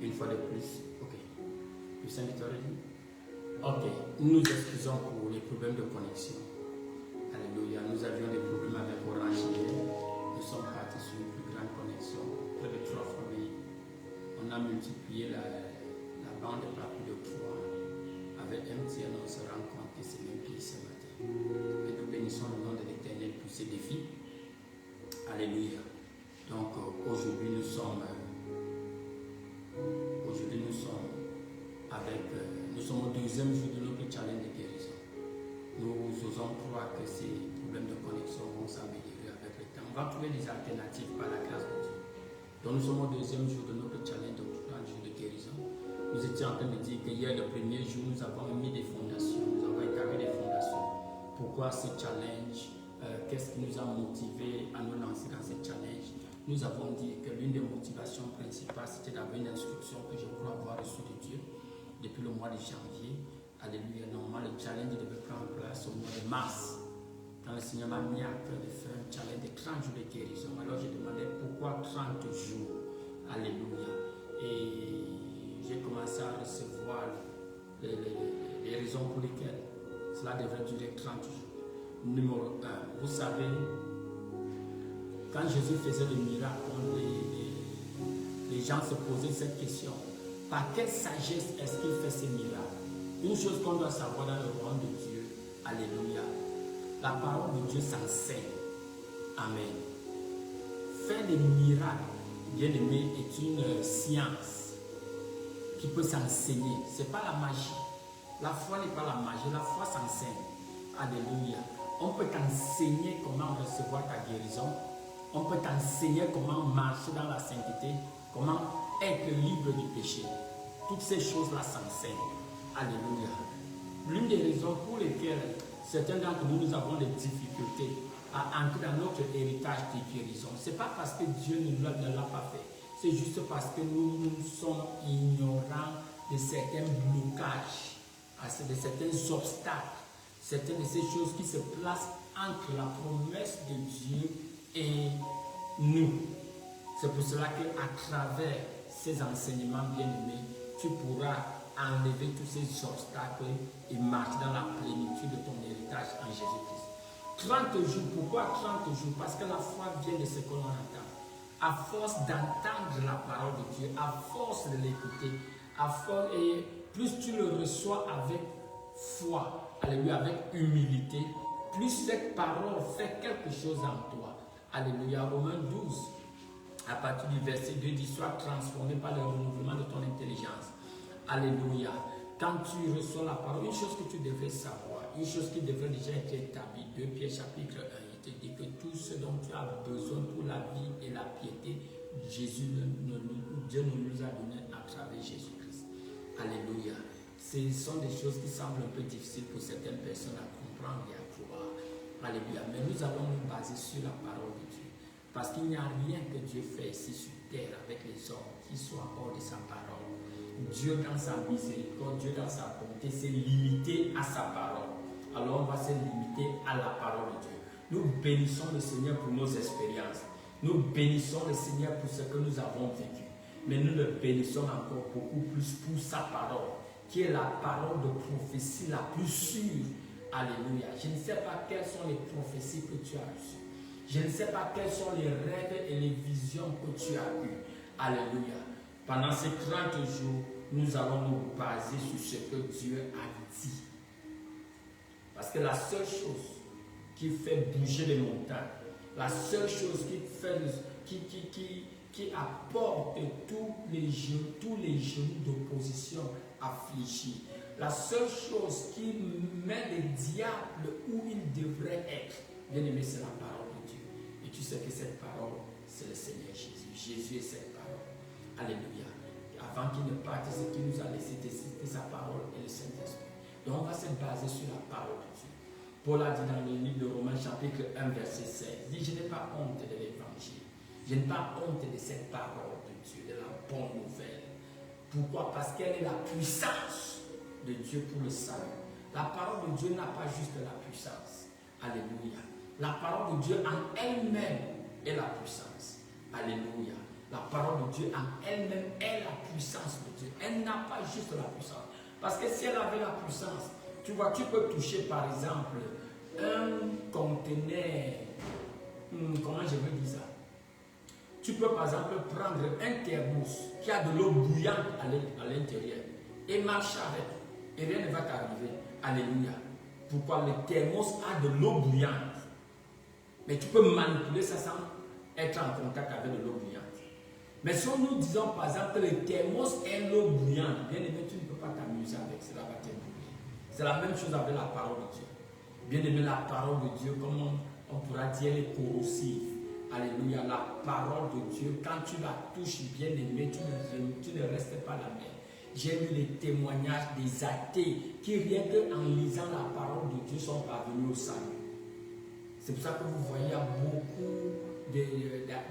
Une fois de plus, ok. You send it already? Ok, nous nous excusons pour les problèmes de connexion. Alléluia, nous avions des problèmes avec Orange hier. Nous sommes partis sur une plus grande connexion, près de 3 fois, mais on a multiplié la bande par plus de 3. Avec MTN, on se rend compte que c'est même pire ce matin. Et nous bénissons le nom de l'Éternel pour ces défis. Alléluia. Donc aujourd'hui nous sommes au deuxième jour de notre challenge de guérison. Nous osons croire que ces problèmes de connexion vont s'améliorer avec le temps. On va trouver des alternatives par la grâce de Dieu. Donc nous sommes au deuxième jour de notre challenge de guérison. Nous étions en train de dire que hier, le premier jour, nous avons mis des fondations, nous avons établi des fondations. Pourquoi ce challenge? Qu'est-ce qui nous a motivés à nous lancer dans ce challenge? Nous avons dit que l'une des motivations principales, c'était d'avoir une instruction que je crois avoir reçue de Dieu depuis le mois de janvier. Alléluia. Normalement, le challenge devait prendre place au mois de mars. Quand le Seigneur m'a mis à cœur de faire un challenge de 30 jours de guérison, alors je demandais pourquoi 30 jours. Alléluia. Et j'ai commencé à recevoir les raisons pour lesquelles cela devrait durer 30 jours. Numéro 1, vous savez, quand Jésus faisait le miracle, les gens se posaient cette question. Par quelle sagesse est-ce qu'il fait ces miracles? Une chose qu'on doit savoir dans le royaume de Dieu, alléluia, la parole de Dieu s'enseigne. Amen. Faire des miracles, bien aimé, est une science qui peut s'enseigner. Ce n'est pas la magie. La foi n'est pas la magie, la foi s'enseigne. Alléluia. On peut t'enseigner comment recevoir ta guérison. On peut t'enseigner comment marcher dans la sainteté, comment être libre du péché. Toutes ces choses-là s'enseignent. Alléluia. L'une des raisons pour lesquelles certains d'entre nous, nous avons des difficultés à entrer dans notre héritage de guérison, ce n'est pas parce que Dieu ne l'a pas fait. C'est juste parce que nous sommes ignorants de certains blocages, de certains obstacles, certaines de ces choses qui se placent entre la promesse de Dieu et nous. C'est pour cela qu'à travers ces enseignements bien-aimés, tu pourras enlever tous ces obstacles et marcher dans la plénitude de ton héritage en Jésus-Christ. 30 jours, pourquoi 30 jours? Parce que la foi vient de ce que l'on entend. À force d'entendre la parole de Dieu, à force de l'écouter, et plus tu le reçois avec foi, alléluia, avec humilité, plus cette parole fait quelque chose en toi. Alléluia. Romains 12, à partir du verset 2, dit: sois transformé par le renouvellement de ton intelligence. Alléluia. Quand tu reçois la parole, une chose que tu devrais savoir, une chose qui devrait déjà être établie, 2 Pierre chapitre 1, il te dit que tout ce dont tu as besoin pour la vie et la piété, Dieu nous a donné à travers Jésus-Christ. Alléluia. Ce sont des choses qui semblent un peu difficiles pour certaines personnes à comprendre et à croire. Alléluia. Mais nous allons nous baser sur la parole de Dieu. Parce qu'il n'y a rien que Dieu fait ici sur terre avec les hommes qui soit hors de sa parole. Dieu dans sa miséricorde, Dieu dans sa bonté s'est limité à sa parole. Alors on va se limiter à la parole de Dieu. Nous bénissons le Seigneur pour nos expériences. Nous bénissons le Seigneur pour ce que nous avons vécu. Mais nous le bénissons encore beaucoup plus pour sa parole, qui est la parole de prophétie la plus sûre. Alléluia. Je ne sais pas quelles sont les prophéties que tu as reçues. Je ne sais pas quels sont les rêves et les visions que tu as eues. Alléluia. Pendant ces 30 jours, nous allons nous baser sur ce que Dieu a dit. Parce que la seule chose qui fait bouger les montagnes, la seule chose qui apporte tous les genoux d'opposition affligés, la seule chose qui met le diable où il devrait être, bien aimé, c'est la parole de Dieu. Et tu sais que cette parole, c'est le Seigneur Jésus. Jésus est cette parole. Alléluia. Avant qu'il ne parte, ce qu'il nous a laissé, c'était sa parole et le Saint-Esprit. Donc on va se baser sur la parole de Dieu. Paul a dit dans le livre de Romains chapitre 1 verset 16, il dit: je n'ai pas honte de l'évangile. Je n'ai pas honte de cette parole de Dieu, de la bonne nouvelle. Pourquoi? Parce qu'elle est la puissance de Dieu pour le salut. La parole de Dieu n'a pas juste la puissance. Alléluia. La parole de Dieu en elle-même est la puissance. Alléluia. La parole de Dieu en elle-même est la puissance de Dieu. Elle n'a pas juste la puissance. Parce que si elle avait la puissance, tu vois, tu peux toucher par exemple un conteneur, comment je veux dire ça? Tu peux par exemple prendre un thermos qui a de l'eau bouillante à l'intérieur et marcher avec et rien ne va t'arriver. Alléluia. Pourquoi? Le thermos a de l'eau bouillante. Mais tu peux manipuler ça sans être en contact avec de l'eau bouillante. Mais si nous disons par exemple que le thermos est l'eau bouillante, bien aimé, tu ne peux pas t'amuser avec cela, va t'éblouir. C'est la même chose avec la parole de Dieu. Bien aimé, la parole de Dieu, comme on pourra dire, elle est corrosive. Alléluia, la parole de Dieu, quand tu la touches, bien aimé, tu ne restes pas la même. J'ai vu les témoignages des athées qui, rien qu'en lisant la parole de Dieu, sont parvenus au salut. C'est pour ça que vous voyez beaucoup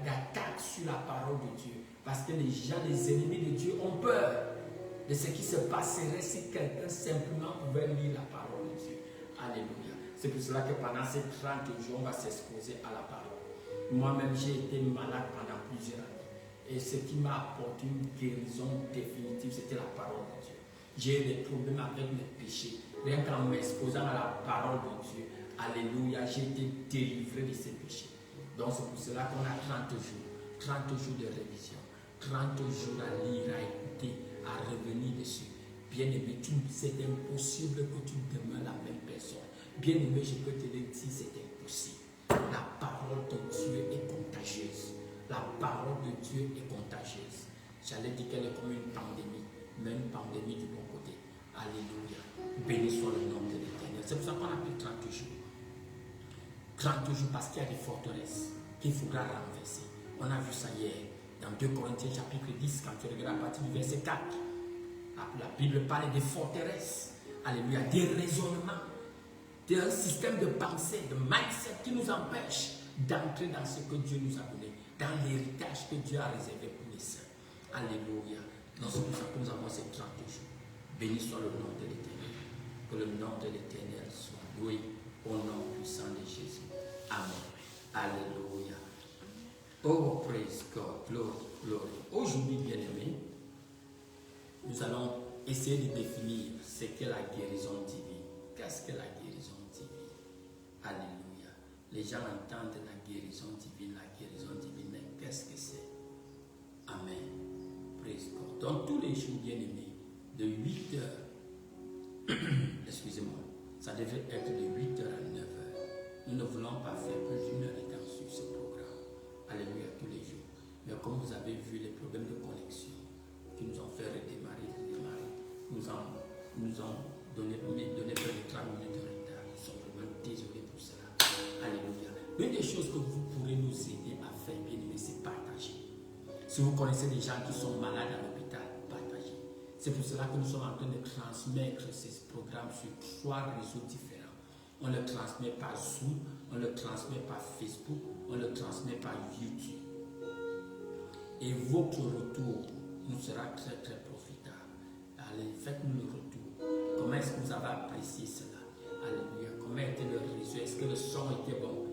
d'attaques sur la parole de Dieu. Parce que les gens, les ennemis de Dieu ont peur de ce qui se passerait si quelqu'un simplement pouvait lire la parole de Dieu. Alléluia. C'est pour cela que pendant ces 30 jours, on va s'exposer à la parole. Moi-même, j'ai été malade pendant plusieurs années. Et ce qui m'a apporté une guérison définitive, c'était la parole de Dieu. J'ai eu des problèmes avec mes péchés. Rien qu'en m'exposant à la parole de Dieu, alléluia, j'ai été délivré de ces péchés. Donc c'est pour cela qu'on a 30 jours de révision, 30 jours à lire, à écouter, à revenir dessus. Bien aimé, c'est impossible que tu demeures la même personne. Bien aimé, je peux te le dire, c'est impossible. La parole de Dieu est contagieuse. La parole de Dieu est contagieuse. J'allais dire qu'elle est comme une pandémie, mais une pandémie du bon côté. Alléluia. Béni soit le nom de l'Éternel. C'est pour ça qu'on appelle 30 jours. 30 jours parce qu'il y a des forteresses qu'il faudra renverser. On a vu ça hier dans 2 Corinthiens chapitre 10, quand tu regardes à partir du verset 4. La Bible parle des forteresses. Alléluia. Des raisonnements. d'un système de pensée, de mindset qui nous empêche d'entrer dans ce que Dieu nous a donné, dans l'héritage que Dieu a réservé pour les saints. Alléluia. Donc c'est pour ça que nous avons ces 30 jours. Béni soit le nom de l'Éternel. Que le nom de l'Éternel soit loué au nom puissant de Jésus. Amen. Alléluia. Oh, praise God. Glory, glory. Aujourd'hui, bien-aimés, nous allons essayer de définir ce qu'est la guérison divine. Qu'est-ce que la guérison divine? Alléluia. Les gens entendent la guérison divine, mais qu'est-ce que c'est? Amen. Praise God. Donc tous les jours, bien-aimés, de 8 heures, excusez-moi, ça devait être de 8 heures à 9 heures. Nous ne voulons pas faire plus d'une heure de temps sur ce programme. Alléluia, tous les jours. Mais comme vous avez vu les problèmes de connexion qui nous ont fait redémarrer, nous ont donné près de 3 minutes de retard. Nous sommes vraiment désolés pour cela. Alléluia. L'une des choses que vous pourrez nous aider à faire, bien aimé, c'est partager. Si vous connaissez des gens qui sont malades à l'hôpital, partagez. C'est pour cela que nous sommes en train de transmettre ces programmes sur 3 réseaux différents. On le transmet par Zoom, on le transmet par Facebook, on le transmet par YouTube. Et votre retour nous sera très très profitable. Allez, faites-nous le retour. Comment est-ce que vous avez apprécié cela? Alléluia. Comment était le réseau? Est-ce que le son était bon?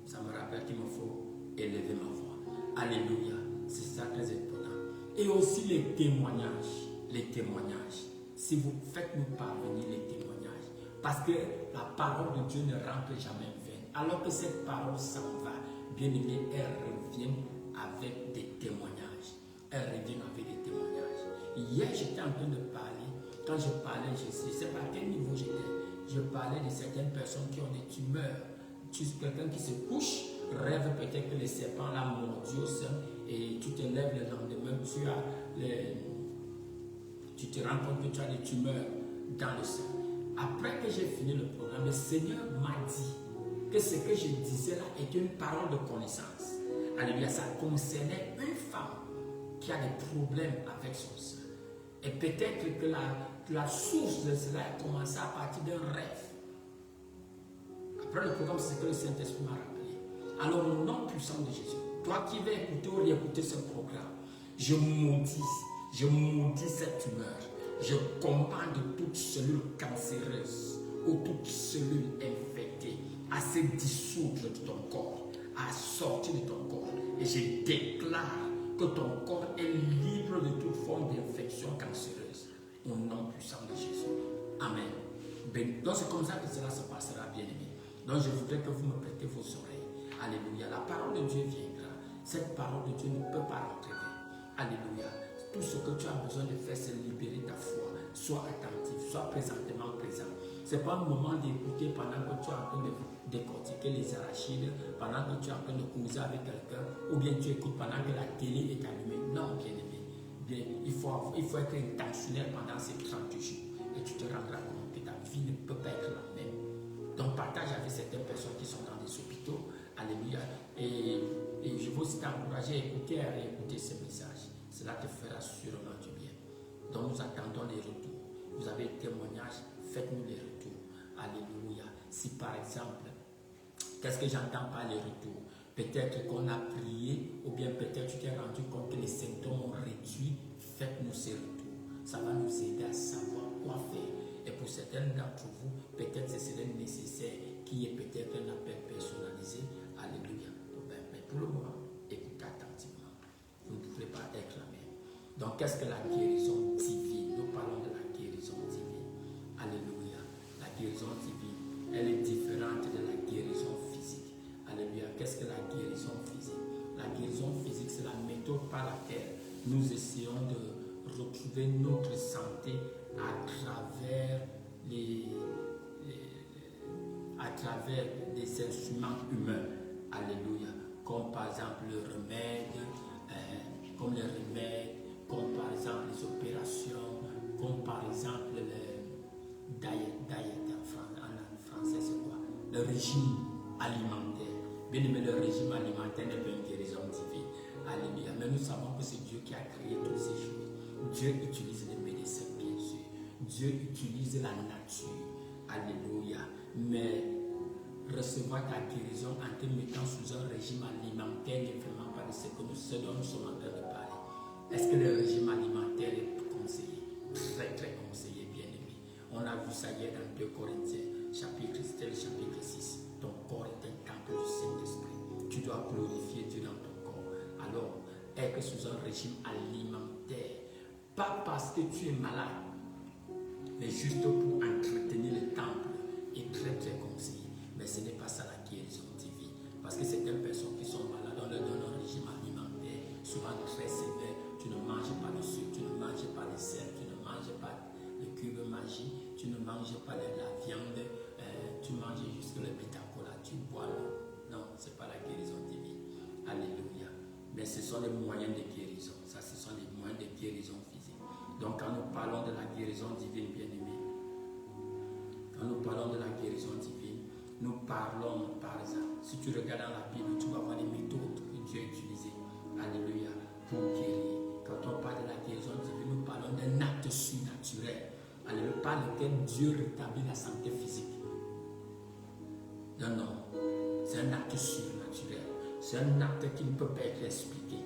Ça me rappelle qu'il me faut élever ma voix. Alléluia. C'est ça très important. Et aussi les témoignages. Les témoignages. Si vous faites-nous parvenir les témoignages. Parce que la parole de Dieu ne rentre jamais vaine. Alors que cette parole s'en va, bien aimé, elle revient avec des témoignages. Elle revient avec des témoignages. Hier, j'étais en train de parler. Quand je parlais, je ne sais pas à quel niveau j'étais. Je parlais de certaines personnes qui ont des tumeurs. Quelqu'un qui se couche, rêve peut-être que le serpent l'a mordu au sein et tu te lèves le lendemain, tu te rends compte que tu as des tumeurs dans le sein. Après que j'ai fini le programme, le Seigneur m'a dit que ce que je disais là était une parole de connaissance. Alléluia, ça concernait une femme qui a des problèmes avec son sein. Et peut-être que la source de cela a commencé à partir d'un rêve. Après le programme, c'est ce que le Saint-Esprit m'a rappelé. Alors, au nom puissant de Jésus, toi qui vas écouter ou réécouter ce programme, je maudis cette tumeur. Je commande toute cellule cancéreuse ou toute cellule infectée à se dissoudre de ton corps, à sortir de ton corps. Et je déclare que ton corps est libre de toute forme d'infection cancéreuse. Au nom puissant de Jésus. Amen. Donc c'est comme ça que cela se passera, bien-aimé. Donc je voudrais que vous me prêtez vos oreilles. Alléluia. La parole de Dieu viendra. Cette parole de Dieu ne peut pas rentrer. Alléluia. Tout ce que tu as besoin de faire, c'est libérer ta foi. Sois attentif, sois présentement présent. Ce n'est pas un moment d'écouter pendant que tu es en train de décortiquer les arachides, pendant que tu es en train de causer avec quelqu'un, ou bien tu écoutes pendant que la télé est allumée. Non, bien-aimé. Bien, il faut être intentionnel pendant ces 30 jours. Et tu te rendras compte que ta vie ne peut pas être la même. Donc partage avec certaines personnes qui sont dans des hôpitaux. Alléluia. Et je veux aussi t'encourager à écouter et à réécouter ces messages. Cela te fera sûrement du bien. Donc nous attendons les retours. Vous avez des témoignages, faites-nous les retours. Alléluia. Si par exemple, qu'est-ce que j'entends par les retours? Peut-être qu'on a prié, ou bien peut-être tu t'es rendu compte que les symptômes ont réduit. Faites-nous ces retours. Ça va nous aider à savoir quoi faire. Et pour certains d'entre vous, peut-être ce serait nécessaire qu'il y ait peut-être un appel personnalisé. Alléluia. Mais pour le moment, écoutez attentivement. Vous ne pouvez pas être la même. Donc, qu'est-ce que la guérison divine? Nous parlons de la guérison divine. Alléluia. La guérison divine, elle est différente de la guérison physique. Alléluia. Qu'est-ce que la guérison physique? La guérison physique, c'est la méthode par laquelle nous essayons de retrouver notre santé à travers les instruments humains. Alléluia. Comme par exemple le remède, comme les remèdes, comme par exemple les opérations, comme par exemple le diet en français c'est quoi? Le régime alimentaire. Bien aimé, le régime alimentaire n'est pas une guérison divine. Alléluia. Mais nous savons que c'est Dieu qui a créé toutes ces choses. Dieu utilise les médecins, bien sûr. Dieu utilise la nature. Alléluia. Mais recevoir ta guérison en te mettant sous un régime alimentaire n'est vraiment pas ce que nous sommes en train de parler. Est-ce que le régime alimentaire est conseillé? Très très conseillé, bien aimé. On a vu ça hier dans 2 Corinthiens, chapitre 6. Ton corps est un temple du Saint-Esprit. Tu dois glorifier Dieu dans ton corps. Alors, être sous un régime alimentaire, pas parce que tu es malade, mais juste pour entretenir le temple, est très très conseillé. Mais ce n'est pas ça la guérison divine. Parce que certaines personnes qui sont malades, on leur donne un régime alimentaire, souvent très sévère. Tu ne manges pas le sucre, tu ne manges pas les sel, tu ne manges pas le cube magie, tu ne manges pas la viande, tu manges juste le bêta-cola, tu bois l'eau. Non, ce n'est pas la guérison divine. Alléluia. Mais ce sont les moyens de guérison. Ça, ce sont les moyens de guérison physique. Donc, quand nous parlons de la guérison divine, bien-aimé, quand nous parlons de la guérison divine, nous parlons, par exemple, si tu regardes dans la Bible, tu vas voir les méthodes que Dieu a utilisées. Alléluia. Pour guérir. Quand on parle de la guérison divine, nous parlons d'un acte surnaturel. Alléluia. Par lequel Dieu rétablit la santé physique. Non, non. C'est un acte surnaturel. C'est un acte qui ne peut pas être expliqué.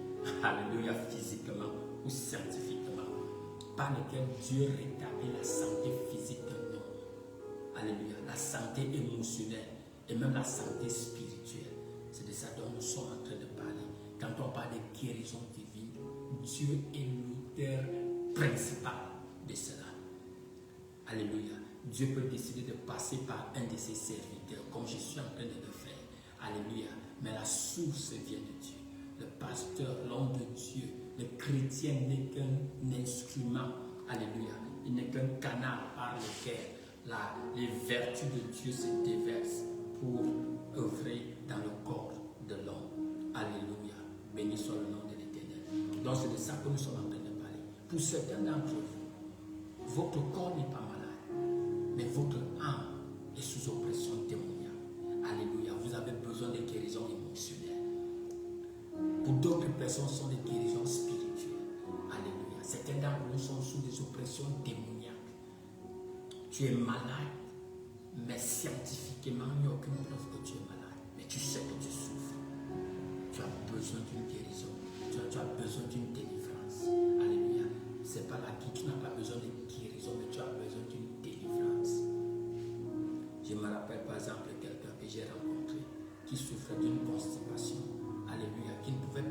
Alléluia. Physiquement ou scientifiquement. Par lequel Dieu rétablit la santé physique d'un homme. Alléluia. La santé émotionnelle et même la santé spirituelle. C'est de ça dont nous sommes en train de parler. Quand on parle de guérison divine, Dieu est l'auteur principal de cela. Alléluia. Dieu peut décider de passer par un de ses serviteurs, comme je suis en train de le faire. Alléluia. Mais la source vient de Dieu. Le pasteur, l'homme de Dieu, le chrétien n'est qu'un instrument. Alléluia. Il n'est qu'un canal par lequel les vertus de Dieu se déversent pour œuvrer dans le corps de l'homme. Alléluia. Béni soit le nom de l'Éternel. Donc c'est de ça que nous sommes en train de parler. Pour certains d'entre vous, votre corps n'est pas malade, mais votre âme est sous oppression démoniaque. Alléluia. Vous avez besoin de guérison émotionnelle. Pour d'autres personnes, ce sont des guérisons spirituelles. Alléluia. Certains d'entre nous sont sous des oppressions démoniaques. Tu es malade, mais scientifiquement, il n'y a aucune preuve que tu es malade. Mais tu sais que tu souffres. Tu as besoin d'une guérison. Tu as besoin d'une délivrance. Alléluia. C'est pas là que tu n'as pas besoin de guérison, mais tu as besoin d'une délivrance. Je me rappelle par exemple quelqu'un que j'ai rencontré qui souffrait d'une constipation. Alléluia. Qui ne pouvait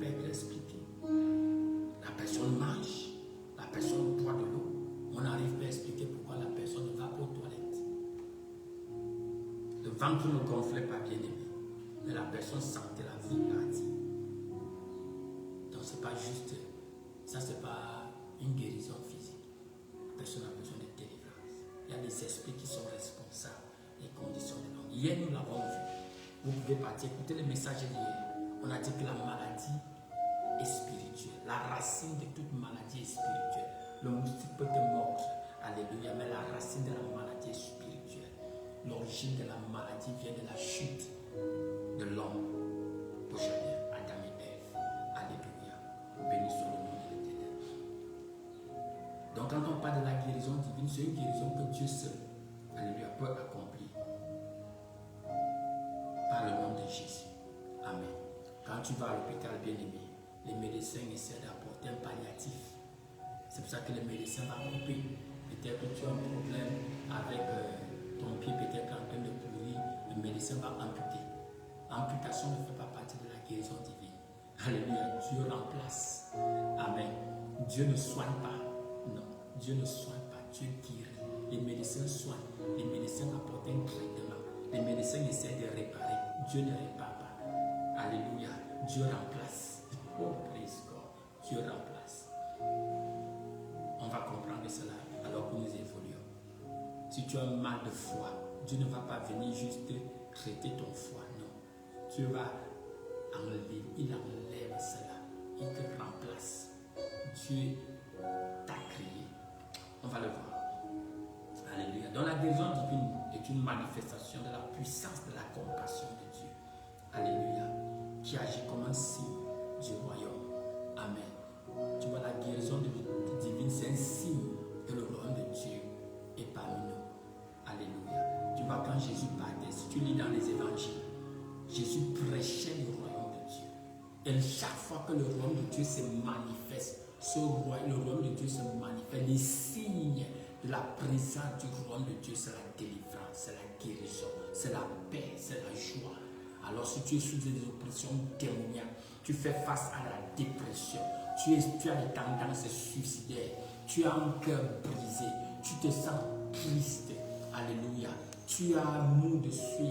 ventre ne gonflait pas, bien aimé, mais la personne sentait la vie partir. Donc c'est pas juste, ça c'est pas une guérison physique. La personne a besoin de délivrance. Il y a des esprits qui sont responsables des conditions de l'homme. Hier nous l'avons vu. Vous pouvez partir, écouter le message d'hier. On a dit que la maladie est spirituelle. La racine de toute maladie est spirituelle. Le moustique peut te mordre, alléluia, mais la racine de la maladie est spirituelle. L'origine de la maladie vient de la chute de l'homme prochain, Adam et Ève. Alléluia. Béni soit le nom de l'Éternel. Donc quand on parle de la guérison divine, c'est une guérison que Dieu seul, alléluia, peut accomplir par le nom de Jésus. Amen. Quand tu vas à l'hôpital, bien aimé, les médecins essaient d'apporter un palliatif. C'est pour ça que le médecin va couper. Peut-être que tu as un problème avec ton pied, peut-être en train de pourrir, le médecin va amputer. Amputation ne fait pas partie de la guérison divine. Alléluia, Dieu remplace. Amen. Dieu ne soigne pas. Non, Dieu ne soigne pas, Dieu guérit. Les médecins soignent, les médecins apportent un traitement. Les médecins essaient de réparer. Dieu ne répare pas. Alléluia, Dieu remplace. Oh, praise God, Dieu remplace. On va comprendre cela alors que nous évoluons. Si tu as un mal de foie, Dieu ne va pas venir juste traiter ton foie, non. Dieu va enlever, il enlève cela, il te remplace. Dieu t'a créé. On va le voir. Alléluia. Donc la guérison divine est une manifestation de la puissance de la compassion de Dieu. Alléluia. Qui agit comme un signe du royaume. Amen. Tu vois, la guérison divine, c'est un signe que le royaume de Dieu est parmi nous. Alléluia. Tu vois, quand Jésus partait, si tu lis dans les évangiles, Jésus prêchait le royaume de Dieu. Et chaque fois que le royaume de Dieu se manifeste, le royaume de Dieu se manifeste, les signes de la présence du royaume de Dieu, c'est la délivrance, c'est la guérison, c'est la paix, c'est la joie. Alors si tu es sous des oppressions démoniaques, tu fais face à la dépression, tu as des tendances suicidaires, tu as un cœur brisé, tu te sens triste, alléluia, tu as mou de suie,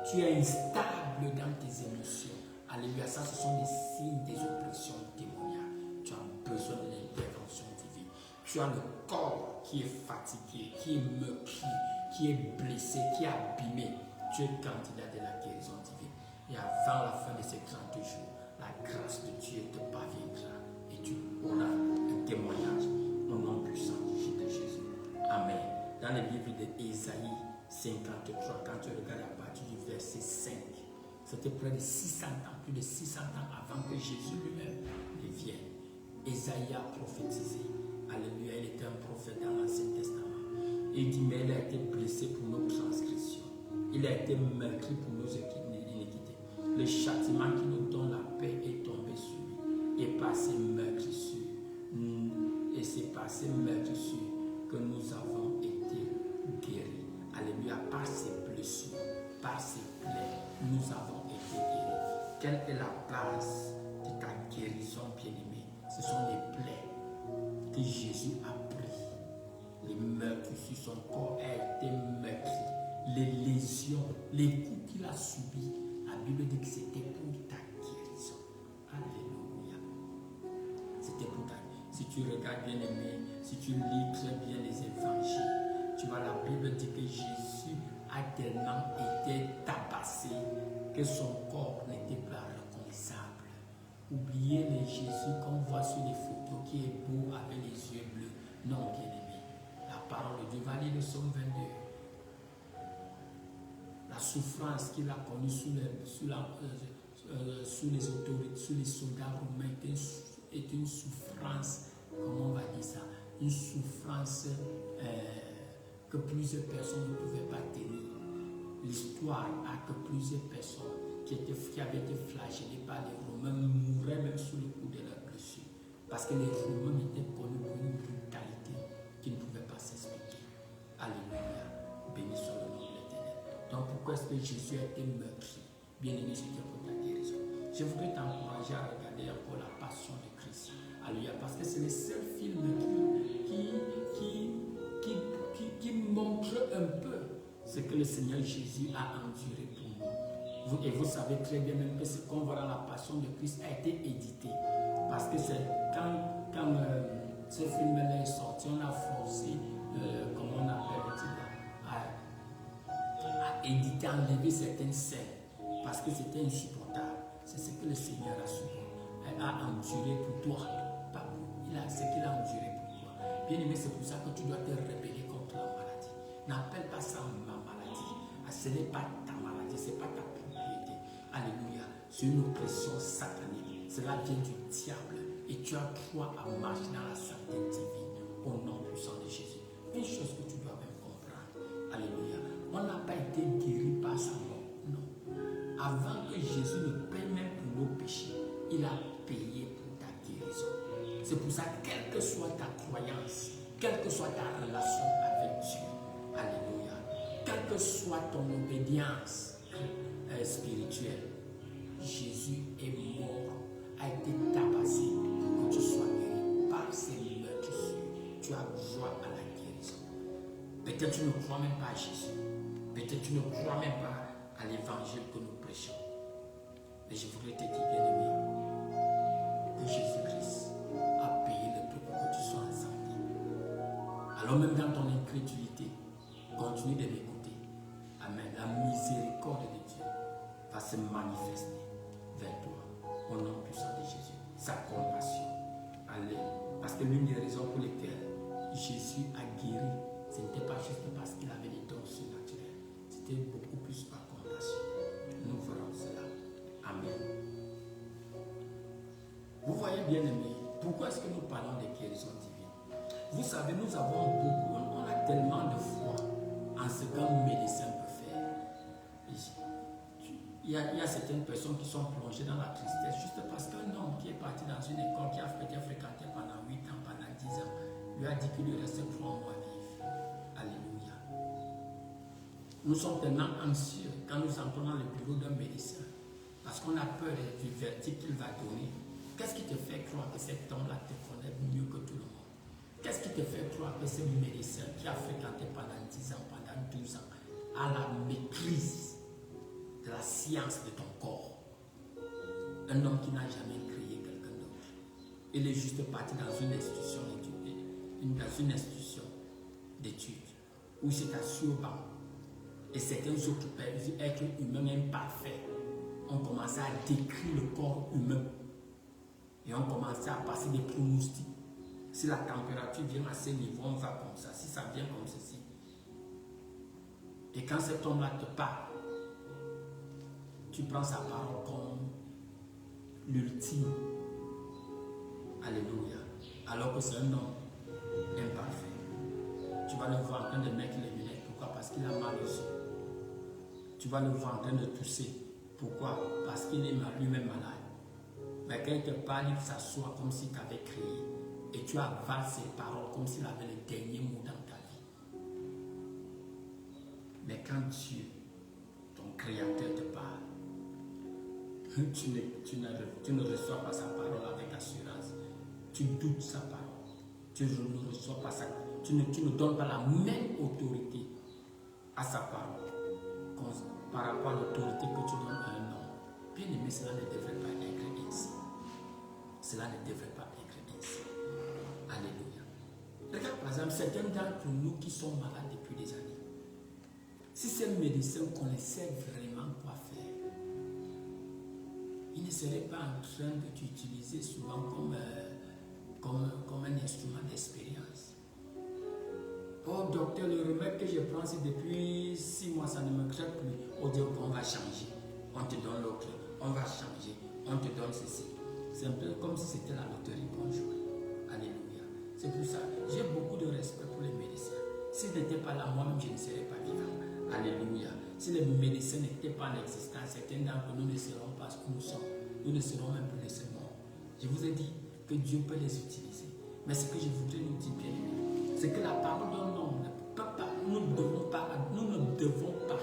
tu es instable dans tes émotions, alléluia, ça ce sont des signes des oppressions démoniaques. Tu as besoin de l'intervention divine. Tu as le corps qui est fatigué, qui est meurtri, qui est blessé, qui est abîmé. Tu es candidat de la guérison divine. Et avant la fin de ces 30 jours, la grâce de Dieu te parviendra et tu auras un témoignage au nom puissant de Jésus. Amen. Dans le livre d'Ésaïe 53, quand tu regardes à partir du verset 5, c'était près de 600 ans, plus de 600 ans avant que Jésus lui-même ne vienne. Ésaïe a prophétisé. Alléluia, il était un prophète dans l'Ancien Testament. Il dit, mais il a été blessé pour nos transgressions. Il a été meurtri pour nos iniquités. Le châtiment qui nous donne la paix est tombé sur lui. Et par ces meurtrissures, et c'est par ces meurtrissures que nous avons été guéris. Alléluia, par ses blessures, par ses plaies, nous avons été guéris. Quelle est la base de ta guérison, bien-aimée? Ce sont les plaies que Jésus a pris. Les meurtrissures, son corps a été meurtri. Les lésions, les coups qu'il a subis. La Bible dit que c'était pour ta guérison. Alléluia. C'était pour ta guérison. Si tu regardes bien aimé, si tu lis très bien les évangiles, tu vois, la Bible dit que Jésus a tellement été tabassé que son corps n'était pas reconnaissable. Oubliez les Jésus qu'on voit sur les photos qui est beau avec les yeux bleus. Non, bien aimé. La parole de Dieu, va lire le psaume 22. La souffrance qu'il a connue sous les autorités, sous les soldats romains est une souffrance, comment on va dire ça, une souffrance que plusieurs personnes ne pouvaient pas tenir. L'histoire a que plusieurs personnes qui avaient été flagellées par les Romains mouraient même sous le coup de leurs blessures. Parce que les Romains étaient connus pour une brutalité qui ne pouvait pas s'expliquer. Alléluia. Béni soit le nom de l'Éternel. Donc pourquoi est-ce que Jésus a été meurtri? Bien aimé, c'était pour ta guérison. Je voudrais t'encourager à regarder encore la Passion de Christ. Alléluia. Parce que c'est le seul film qui montre un peu ce que le Seigneur Jésus a enduré pour nous. Et vous savez très bien même que ce qu'on voit dans la Passion de Christ a été édité. Parce que c'est quand ce film-là est sorti, on a forcé, comment on appelle, à éditer, à enlever certaines scènes. Parce que c'était insupportable. C'est ce que le Seigneur a enduré pour toi. Pas pour, ce qu'il a enduré pour toi. Bien aimé, c'est pour ça que tu dois te rebeller contre la maladie. N'appelle pas ça ma maladie. Ce n'est pas ta maladie, ce n'est pas ta propriété. Alléluia. C'est une oppression satanique. Cela vient du diable. Et tu as droit à marcher dans la sainteté divine au nom puissant de Jésus. Une chose que tu dois même comprendre. Alléluia. On n'a pas été guéri par sa mort. Non. Avant que Jésus ne paye même pour nos péchés, il a payé pour ta guérison. C'est pour ça, quelle que soit ta croyance, quelle que soit ta relation avec Dieu, alléluia, quelle que soit ton obédience spirituelle, Jésus est mort, a été tabassé pour que tu sois guéri par ses meurtrissures. Tu as droit à la guérison. Peut-être tu ne crois même pas à Jésus. Peut-être tu ne crois même pas à l'évangile que nous prêchons. Mais je voudrais te dire, bien-aimé, que Jésus-Christ a payé le prix pour que tu sois en santé. Alors même dans ton incrédulité, continue de m'écouter. Amen. La miséricorde de Dieu va se manifester vers toi au nom puissant de Jésus. Sa compassion. Allez. Parce que l'une des raisons pour lesquelles Jésus a guéri, ce n'était pas juste parce qu'il avait des dons surnaturels. C'était beaucoup plus par compassion. Nous verrons cela. Amen. Vous voyez, bien aimé, pourquoi est-ce que nous parlons de guérison divine? Vous savez, nous avons beaucoup, on a tellement de foi en ce qu'un médecin peut faire. Il y a certaines personnes qui sont plongées dans la tristesse juste parce qu'un homme qui est parti dans une école, qui a fréquenté pendant 8 ans, pendant 10 ans, lui a dit qu'il lui restait 3 mois à vivre. Alléluia. Nous sommes tellement anxieux quand nous entrons dans le bureau d'un médecin parce qu'on a peur du verdict qu'il va donner. Qu'est-ce qui te fait croire que cet homme-là te connaît mieux que tout le monde? Qu'est-ce qui te fait croire que ce médecin qui a fréquenté pendant 10 ans, pendant 12 ans, a la maîtrise de la science de ton corps? Un homme qui n'a jamais créé quelqu'un d'autre. Il est juste parti dans une institution d'études où il s'est assis au banc. Et certains autres êtres humains imparfaits ont commencé à décrire le corps humain. Et on commençait à passer des pronostics. Si la température vient à ce niveau, on va comme ça. Si ça vient comme ceci. Et quand cet homme-là te parle, tu prends sa parole comme l'ultime. Alléluia. Alors que c'est un homme imparfait. Tu vas le voir en train de mettre les lunettes. Pourquoi? Parce qu'il a mal aux yeux. Tu vas le voir en train de tousser. Pourquoi? Parce qu'il est lui-même malade. Mais quand il te parle, il s'assoit comme s'il t'avait créé. Et tu avales ses paroles comme s'il avait le dernier mot dans ta vie. Mais quand Dieu, ton Créateur, te parle, tu ne reçois pas sa parole avec assurance. Tu doutes sa parole. Tu ne reçois pas tu ne donnes pas la même autorité à sa parole par rapport à l'autorité que tu donnes à un homme. Bien aimé, cela ne devrait pas être ainsi. Cela ne devrait pas être ainsi. Alléluia. Regarde par exemple certains d'entre nous qui sont malades depuis des années. Si ces médecins connaissaient vraiment quoi faire, ils ne seraient pas en train de t'utiliser souvent comme un instrument d'expérience. Oh docteur, le remède que je prends, c'est depuis 6 mois, ça ne me crève plus. On dit qu'on va changer. On te donne l'autre. On va changer. On te donne ceci. C'est un peu comme si c'était la loterie qu'on jouait. Alléluia. C'est pour ça, j'ai beaucoup de respect pour les médecins. S'ils n'étaient pas là, moi-même, je ne serais pas vivant. Alléluia. Si les médecins n'étaient pas en existence, certains d'entre nous ne seront pas ce que nous sommes. Nous ne serons même plus laissés morts. Je vous ai dit que Dieu peut les utiliser. Mais ce que je voudrais nous dire, bien aimé, c'est que la parole d'un homme ne peut pas, nous ne devons pas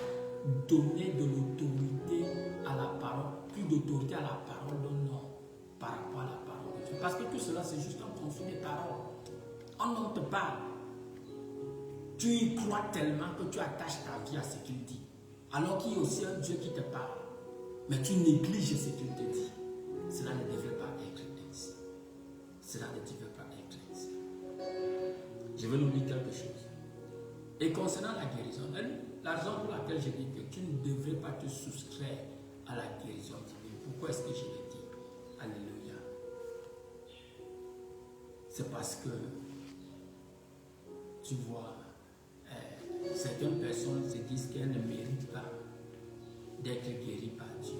donner de l'autorité à la parole, plus d'autorité à la parole d'un homme par rapport à la parole de Dieu. Parce que tout cela, c'est juste un conflit de paroles. Un homme te parle. Tu y crois tellement que tu attaches ta vie à ce qu'il dit. Alors qu'il y a aussi un Dieu qui te parle. Mais tu négliges ce qu'il te dit. Cela ne devrait pas être ainsi. Cela ne devrait pas être ainsi. Je vais nous dire quelque chose. Et concernant la guérison, la raison pour laquelle je dis que tu ne devrais pas te soustraire à la guérison divine. Pourquoi est-ce que je le dis? Alléluia. C'est parce que tu vois, certaines personnes se disent qu'elles ne méritent pas d'être guéries par Dieu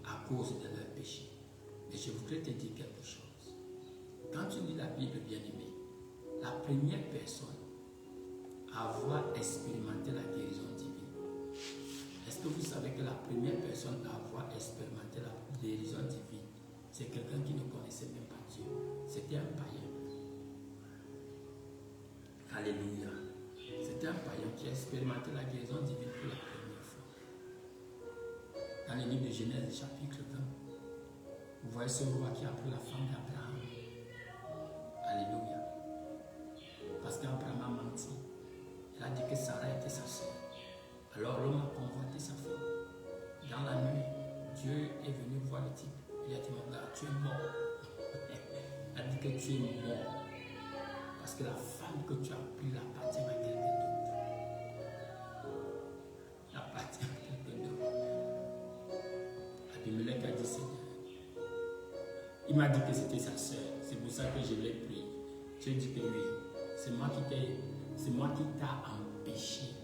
à cause de leur péché. Mais je voudrais te dire quelque chose. Quand tu lis la Bible, bien-aimée, la première personne à avoir expérimenté la guérison divine, est-ce que vous savez que la première personne à avoir expérimenté la guérison divine, c'est quelqu'un qui ne connaissait même pas Dieu? C'était un païen. Alléluia. C'était un païen qui a expérimenté la guérison divine pour la première fois. Dans le livre de Genèse, chapitre 20, vous voyez ce roi qui a pris la femme d'Abraham. Alléluia. Parce qu'Abraham a menti. Il a dit que Sarah était sa soeur. Alors l'homme a convoité sa femme. Dans la nuit, Dieu est venu voir le type. Il a dit, mon gars, tu es mort. Il a dit que tu es mort. Parce que la femme que tu as prise appartient à quelqu'un d'autre. Elle appartient à quelqu'un d'autre. Abimelech a dit, Seigneur, il m'a dit que c'était sa soeur. C'est pour ça que je l'ai pris. Dieu dit que oui, c'est moi qui t'a empêché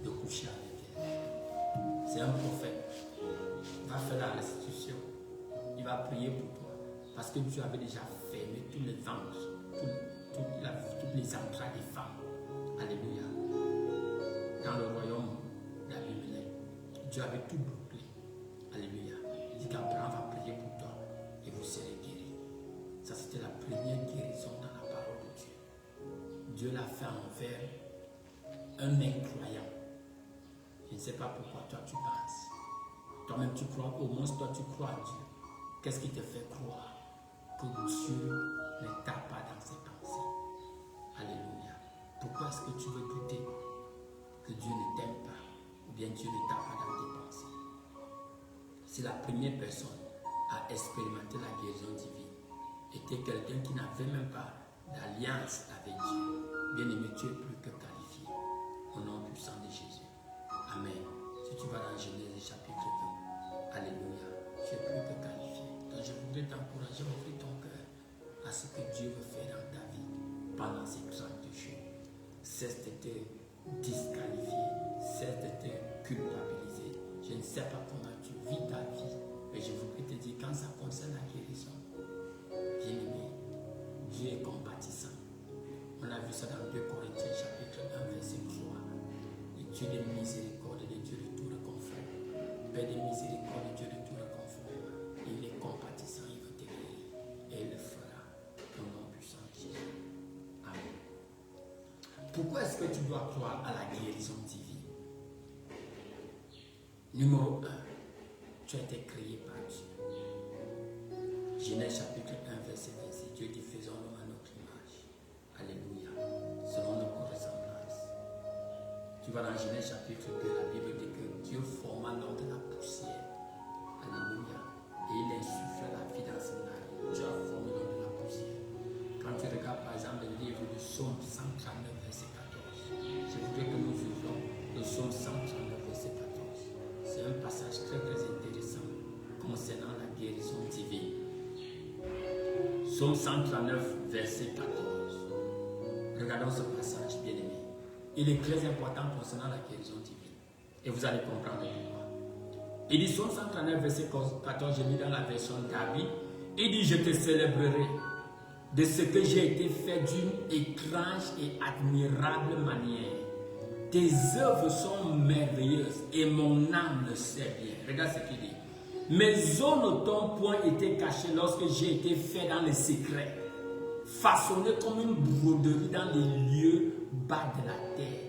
de coucher avec elle. C'est un prophète. Il va faire la restitution. Il va prier pour toi. Parce que tu avais déjà fermé tous les ventres, toutes les entrailles des femmes. Alléluia. Dans le royaume d'Abimelech, Dieu avait tout bloqué. Alléluia. Il dit qu'Abraham va prier pour toi et vous serez guéris. Ça, c'était la première guérison dans la parole de Dieu. Dieu l'a fait envers un incroyant. Je ne sais pas pourquoi toi tu penses. Toi-même tu crois, au moins toi tu crois à Dieu. Qu'est-ce qui te fait croire que Dieu ne t'a pas dans ses pensées? Alléluia. Pourquoi est-ce que tu veux douter que Dieu ne t'aime pas ou bien Dieu ne t'a pas dans tes pensées? Si la première personne à expérimenter la guérison divine était quelqu'un qui n'avait même pas d'alliance avec Dieu, bien aimé, tu es plus que qualifié au nom puissant de Jésus. Amen. Si tu vas dans Genèse chapitre 20, alléluia, tu es plus que qualifié. Donc je voudrais t'encourager à ouvrir ton cœur à ce que Dieu veut faire dans ta vie pendant ces 30 jours. Cesse de te disqualifier, cesse de te culpabiliser. Je ne sais pas comment tu vis ta vie, mais je voudrais te dire, quand ça concerne la guérison, bien aimé, Dieu est compatissant. On a vu ça dans 2 Corinthiens chapitre 1 verset 3. Le Dieu de miséricorde, le Dieu de tout réconfort. Père de miséricorde, Dieu de tout réconfort. Il est compatissant, il veut te guérir. Et il le fera au nom puissant de Jésus. Amen. Pourquoi est-ce que tu dois croire à la guérison divine? Numéro 1, tu as été créé par Dieu. Genèse chapitre 1 verset 26. Dieu dit, faisons-nous à notre image. Alléluia. Selon notre ressemblance. Tu vas dans Genèse chapitre 2, la Bible dit que Dieu forma l'homme de la poussière. Alléluia. Et il insuffla la vie dans ses narines. Dieu a formé l'homme de la poussière. Quand tu regardes par exemple le livre de Psaume 139 verset 14, je voudrais que nous ouvrions le Psaume 139 verset 14. C'est un passage très très intéressant concernant la guérison divine. Psaume 139 verset 14. Regardons ce passage, bien aimé. Il est très important concernant la guérison divine. Et vous allez comprendre pourquoi. Il dit, Psaume 139 verset 14, je lis dans la version David. Il dit, je te célébrerai de ce que j'ai été fait d'une étrange et admirable manière. Tes œuvres sont merveilleuses et mon âme le sait bien. Regarde ce qu'il dit. Mes os ne t'ont point été cachés lorsque j'ai été fait dans les secrets, façonné comme une broderie dans les lieux bas de la terre.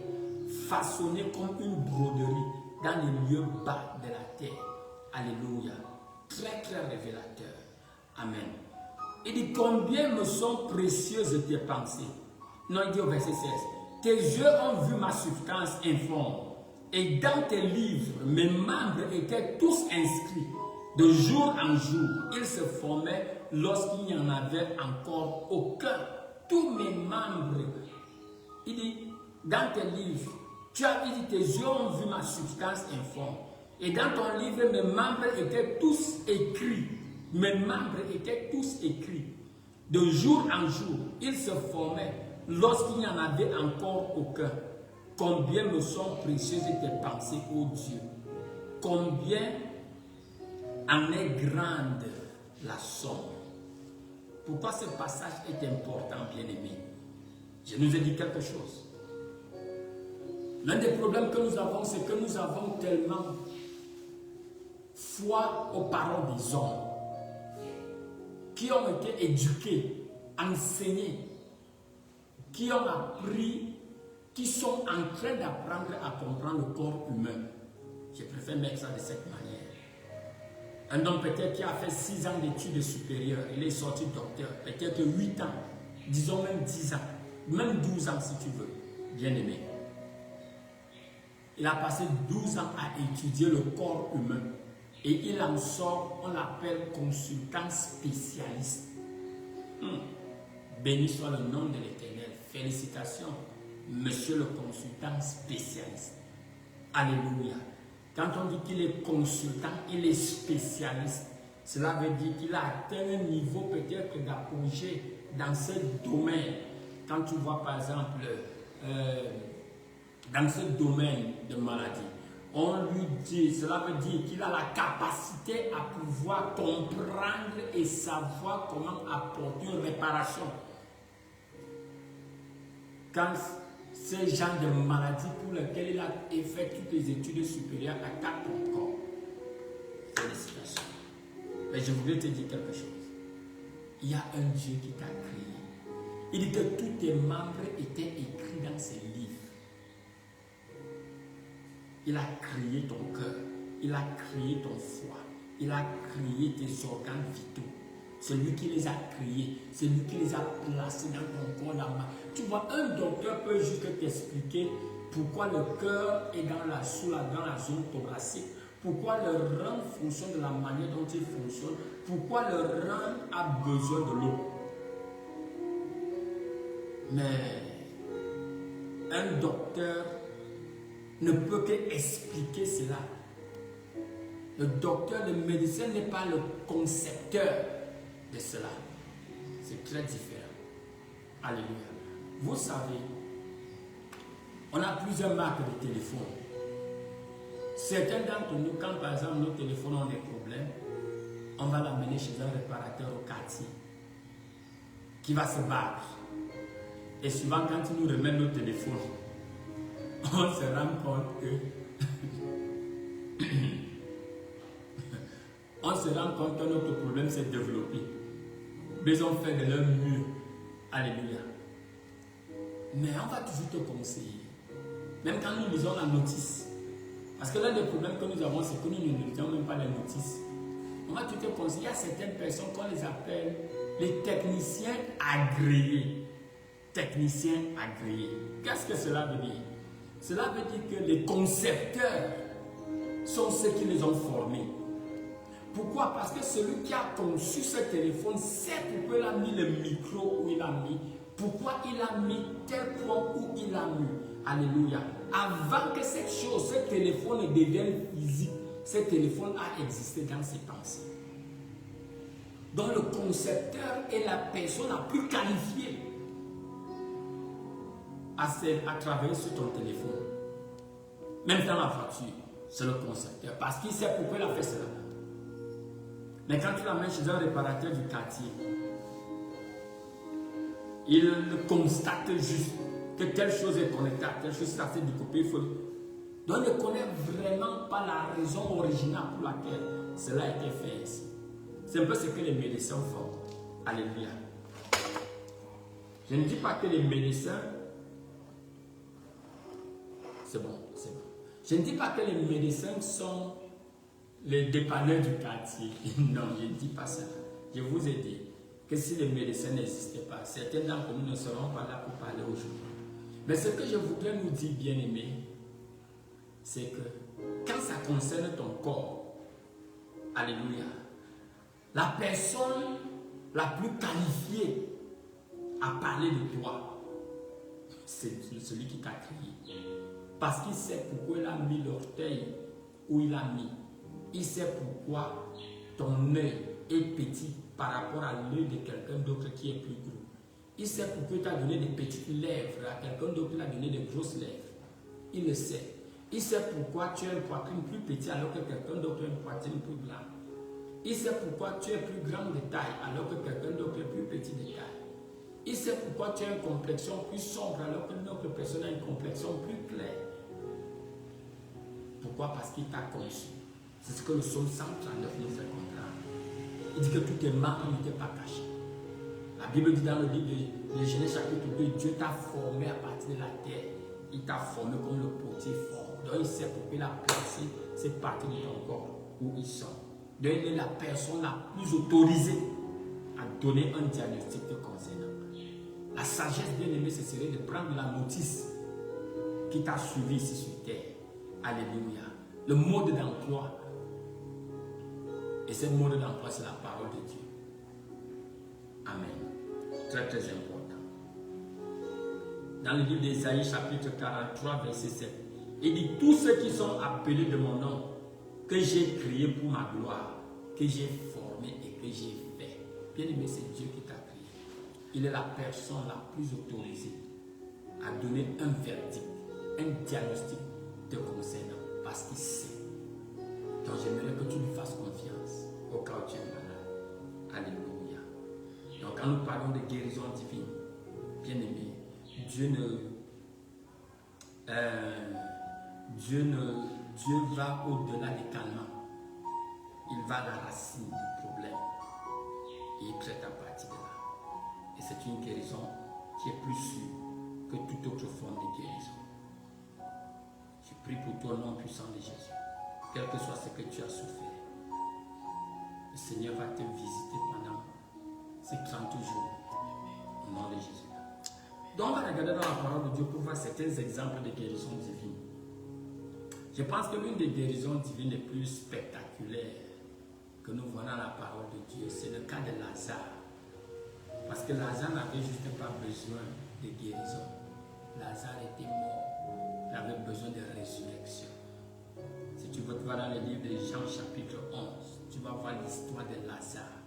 Façonné comme une broderie dans les lieux bas de la terre. Alléluia. Très très révélateur. Amen. Il dit, combien me sont précieuses tes pensées. Non, il dit au verset 16. tes yeux ont vu ma substance informe. Et dans tes livres, mes membres étaient tous inscrits. De jour en jour, ils se formaient lorsqu'il n'y en avait encore aucun. Tous mes membres, il dit, dans tes livres, tu as dit, tes yeux ont vu ma substance informe. Et dans ton livre, mes membres étaient tous écrits. Mes membres étaient tous écrits. De jour en jour, ils se formaient lorsqu'il n'y en avait encore aucun. Combien me sont précieuses tes pensées, ô Dieu. Combien en est grande la somme. Pourquoi ce passage est important, bien-aimé? Je nous ai dit quelque chose. L'un des problèmes que nous avons, c'est que nous avons tellement foi aux paroles des hommes qui ont été éduqués, enseignés, qui ont appris, qui sont en train d'apprendre à comprendre le corps humain. Je préfère mettre ça de cette manière. Un homme peut-être qui a fait 6 ans d'études supérieures, il est sorti docteur, peut-être 8 ans, disons même 10 ans, même 12 ans si tu veux, bien aimé. Il a passé 12 ans à étudier le corps humain et il en sort, on l'appelle consultant spécialiste. Béni soit le nom de l'Éternel. Félicitations, monsieur le consultant spécialiste. Alléluia. Quand on dit qu'il est consultant, il est spécialiste. Cela veut dire qu'il a atteint un niveau peut-être d'apogée dans ce domaine. Quand tu vois par exemple, dans ce domaine de maladie, on lui dit, cela veut dire qu'il a la capacité à pouvoir comprendre et savoir comment apporter une réparation. Quand ces gens de maladies pour lesquelles il a fait toutes les études supérieures attaquent ton corps. Félicitations. Mais je voulais te dire quelque chose. Il y a un Dieu qui t'a créé. Il dit que tous tes membres étaient écrits dans ses livres. Il a créé ton cœur. Il a créé ton foie. Il a créé tes organes vitaux. C'est lui qui les a créés. C'est lui qui les a placés dans ton corps là-bas. Tu vois, un docteur peut juste t'expliquer pourquoi le cœur est dans la zone thoracique, pourquoi le rein fonctionne de la manière dont il fonctionne, pourquoi le rein a besoin de l'eau. Mais un docteur ne peut qu'expliquer cela. Le docteur de médecin n'est pas le concepteur de cela. C'est très différent. Alléluia. Vous savez, on a plusieurs marques de téléphones. Certains d'entre nous, quand par exemple nos téléphones ont des problèmes, on va l'amener chez un réparateur au quartier qui va se battre. Et souvent, quand il nous remet nos téléphones, on se rend compte que on se rend compte que notre problème s'est développé. Mais ils ont fait de leur mieux. Alléluia. Mais on va toujours te conseiller. Même quand nous lisons la notice. Parce que l'un des problèmes que nous avons, c'est que nous ne lisons même pas les notices. On va toujours te conseiller. Il y a certaines personnes qu'on les appelle les techniciens agréés. Techniciens agréés. Qu'est-ce que cela veut dire? Cela veut dire que les concepteurs sont ceux qui les ont formés. Pourquoi? Parce que celui qui a conçu ce téléphone sait pourquoi il a mis le micro où il a mis, pourquoi il a mis tel point où il a mis. Alléluia. Avant que cette chose, ce téléphone ne devienne physique, ce téléphone a existé dans ses pensées. Donc le concepteur est la personne la plus qualifiée à travailler sur ton téléphone. Même dans la voiture, c'est le concepteur. Parce qu'il sait pourquoi il a fait cela. Mais quand tu l'amènes chez un réparateur du quartier, il constate juste que telle chose est connectée, telle chose est assez découpée. Donc il ne connaît vraiment pas la raison originale pour laquelle cela a été fait ici. C'est un peu ce que les médecins font. Alléluia. Je ne dis pas que les médecins... C'est bon, c'est bon. Je ne dis pas que les médecins sont les dépanneurs du quartier. Non, je ne dis pas ça. Je vous ai dit que si les médecins n'existaient pas, certains d'entre nous ne seront pas là pour parler aujourd'hui. Mais ce que je voudrais nous dire, bien-aimés, c'est que quand ça concerne ton corps, alléluia, la personne la plus qualifiée à parler de toi, c'est celui qui t'a créé. Parce qu'il sait pourquoi il a mis l'orteil où il a mis. Il sait pourquoi ton œil est petit par rapport à l'œil de quelqu'un d'autre qui est plus gros. Il sait pourquoi il t'a donné des petites lèvres à quelqu'un d'autre qui a donné des grosses lèvres. Il le sait. Il sait pourquoi tu as une poitrine plus petite alors que quelqu'un d'autre a une poitrine plus grande. Il sait pourquoi tu es plus grand de taille alors que quelqu'un d'autre est plus petit de taille. Il sait pourquoi tu as une complexion plus sombre alors qu'une autre personne a une complexion plus claire. Pourquoi? Parce qu'il t'a conçu. C'est ce que le psaume 139 nous fait comprendre. Il dit que tous tes membres n'étaient pas cachés. La Bible dit dans le livre de Genèse chapitre 2, Dieu t'a formé à partir de la terre. Il t'a formé comme le potier forme. Donc il sait pourquoi il a placé ces parties de ton corps où ils sont. Donc il est la personne la plus autorisée à donner un diagnostic te concernant. La sagesse, bien aimée, ce serait de prendre la notice qui t'a suivi ici sur terre. Alléluia. Le mode d'emploi. Et ce mode d'emploi, c'est la parole de Dieu. Amen. Très très important. Dans le livre d'Ésaïe, chapitre 43, verset 7, il dit: tous ceux qui sont appelés de mon nom, que j'ai créé pour ma gloire, que j'ai formé et que j'ai fait. Bien aimé, c'est Dieu qui t'a créé. Il est la personne la plus autorisée à donner un verdict, un diagnostic te concernant, parce qu'il sait. Donc j'aimerais que tu lui fasses confiance au cas où tu es malade. Alléluia. Donc quand nous parlons de guérison divine, bien aimé, Dieu va au-delà des calmants. Il va à la racine du problème. Et il traite à partir de là. Et c'est une guérison qui est plus sûre que toute autre forme de guérison. Je prie pour toi au nom puissant de Jésus. Quel que soit ce que tu as souffert, le Seigneur va te visiter pendant ces 30 jours. Au nom de Jésus. Donc on va regarder dans la parole de Dieu pour voir certains exemples de guérison divine. Je pense que l'une des guérisons divines les plus spectaculaires que nous voyons dans la parole de Dieu, c'est le cas de Lazare. Parce que Lazare n'avait juste pas besoin de guérison. Lazare était mort. Il avait besoin de résurrection. Si tu veux voir dans le livre de Jean chapitre 11, tu vas voir l'histoire de Lazare.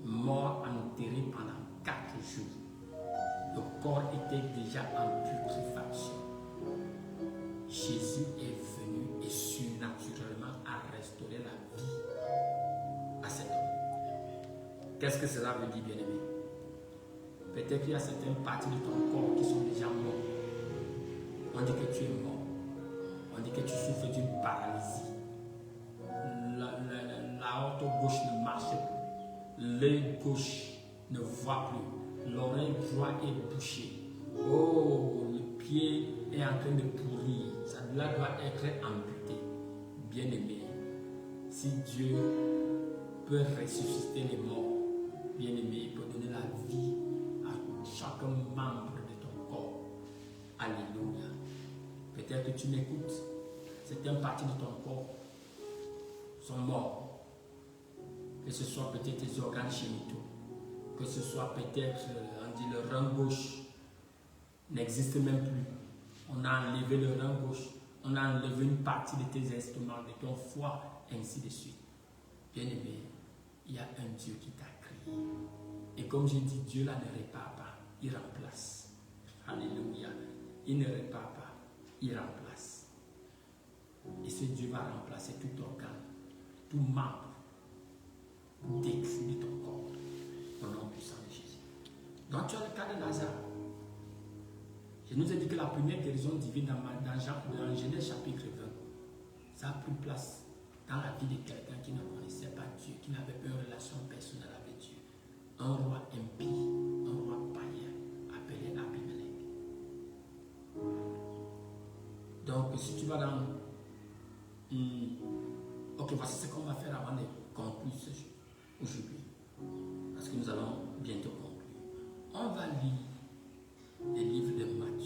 Mort enterré pendant 4 jours. Le corps était déjà en putréfaction. Jésus est venu et surnaturellement a restauré la vie à cet homme. Qu'est-ce que cela veut dire, bien-aimé? Peut-être qu'il y a certaines parties de ton corps qui sont déjà mortes. On dit que tu es mort. On dit que tu souffres d'une paralysie. La haute gauche ne marche plus. L'œil gauche ne voit plus. L'oreille droite est bouchée. Oh, le pied est en train de pourrir. Ça doit être amputé. Bien-aimé, si Dieu peut ressusciter les morts, bien-aimé, il peut donner la vie à chaque membre de ton corps. Alléluia. Peut-être que tu m'écoutes. Certaines parties de ton corps sont morts. Que ce soit peut-être tes organes génitaux. Que ce soit peut-être, on dit le rein gauche n'existe même plus. On a enlevé le rein gauche. On a enlevé une partie de tes instruments, de ton foie, ainsi de suite. Bien aimé, il y a un Dieu qui t'a créé. Et comme j'ai dit, Dieu là ne répare pas, il remplace. Alléluia. Il ne répare pas, il remplace. Et ce Dieu va remplacer tout organe, tout membre détruit de ton corps. Au nom puissant de Jésus. Donc tu as le cas de Lazare. Je nous ai dit que la première guérison divine dans Genèse chapitre 20, ça a pris place dans la vie de quelqu'un qui ne connaissait pas Dieu, qui n'avait pas une relation personnelle avec Dieu. Un roi impie, un roi païen, appelé Abimelech. Donc si tu vas dans... Ok, voici ce qu'on va faire avant de conclure ce jour, aujourd'hui. Parce que nous allons bientôt conclure. On va lire les livres de Matthieu.